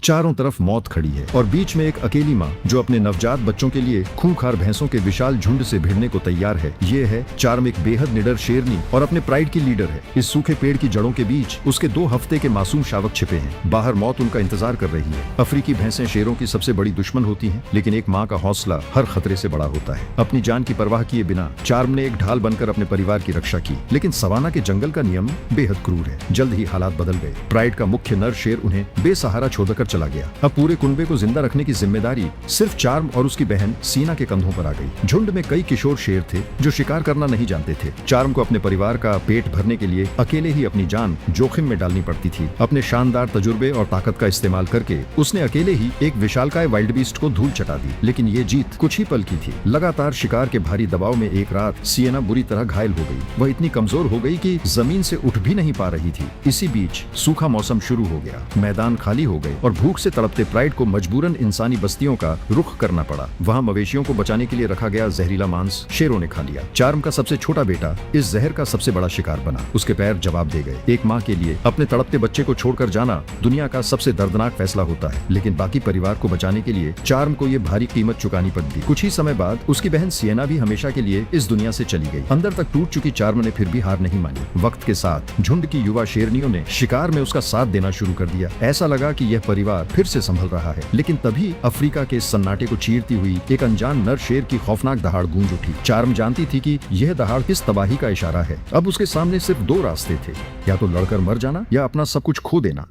चारों तरफ मौत खड़ी है और बीच में एक अकेली माँ जो अपने नवजात बच्चों के लिए खूंखार भैंसों के विशाल झुंड से भिड़ने को तैयार है। ये है चार्म, एक बेहद निडर शेरनी और अपने प्राइड की लीडर है। इस सूखे पेड़ की जड़ों के बीच उसके 2 हफ्ते के मासूम शावक छिपे हैं। बाहर मौत उनका इंतजार कर रही है। अफ्रीकी भैंसें शेरों की सबसे बड़ी दुश्मन होती हैं, लेकिन एक माँ का हौसला हर खतरे से बड़ा होता है। अपनी जान की परवाह किए बिना चार्म ने एक ढाल बनकर अपने परिवार की रक्षा की, लेकिन सवाना के जंगल का नियम बेहद क्रूर है। जल्द ही हालात बदल गए। प्राइड का मुख्य नर शेर उन्हें बेसहारा छोड़कर चला गया। अब पूरे कुनबे को जिंदा रखने की जिम्मेदारी सिर्फ चार्म और उसकी बहन सीना के कंधों पर आ गई। झुंड में कई किशोर शेर थे जो शिकार करना नहीं जानते थे। चार्म को अपने परिवार का पेट भरने के लिए अकेले ही अपनी जान जोखिम में डालनी पड़ती थी। अपने शानदार तजुर्बे और ताकत का इस्तेमाल करके उसने अकेले ही एक विशालकाय वाइल्ड बीस्ट को धूल चटा दी, लेकिन ये जीत कुछ ही पल की थी। लगातार शिकार के भारी दबाव में एक रात सियना बुरी तरह घायल हो गई। वह इतनी कमजोर हो गई कि जमीन से उठ भी नहीं पा रही थी। इसी बीच सूखा मौसम शुरू हो गया, मैदान खाली हो गए और भूख से तड़पते प्राइड को मजबूरन इंसानी बस्तियों का रुख करना पड़ा। वहाँ मवेशियों को बचाने के लिए रखा गया जहरीला मांस शेरों ने खा लिया। चार्म का सबसे छोटा बेटा इस जहर का सबसे बड़ा शिकार बना। उसके पैर जवाब दे गए। एक माँ के लिए अपने तड़पते बच्चे को छोड़कर जाना दुनिया का सबसे दर्दनाक फैसला होता है, लेकिन बाकी परिवार को बचाने के लिए चार्म को ये भारी कीमत चुकानी पड़ती। कुछ ही समय बाद उसकी बहन सियना भी हमेशा के लिए इस दुनिया से चली गई। अंदर तक टूट चुकी चार्म ने फिर भी हार नहीं मानी। वक्त के साथ झुंड की युवा शेरनियों ने शिकार में उसका साथ देना शुरू कर दिया। ऐसा लगा कि यह परिवार फिर से संभल रहा है, लेकिन तभी अफ्रीका के सन्नाटे को चीरती हुई एक अनजान नर शेर की खौफनाक दहाड़ गूंज उठी। चार्म जानती थी कि यह दहाड़ किस तबाही का इशारा है। अब उसके सामने सिर्फ 2 रास्ते थे, या तो लड़कर मर जाना या अपना सब कुछ खो देना।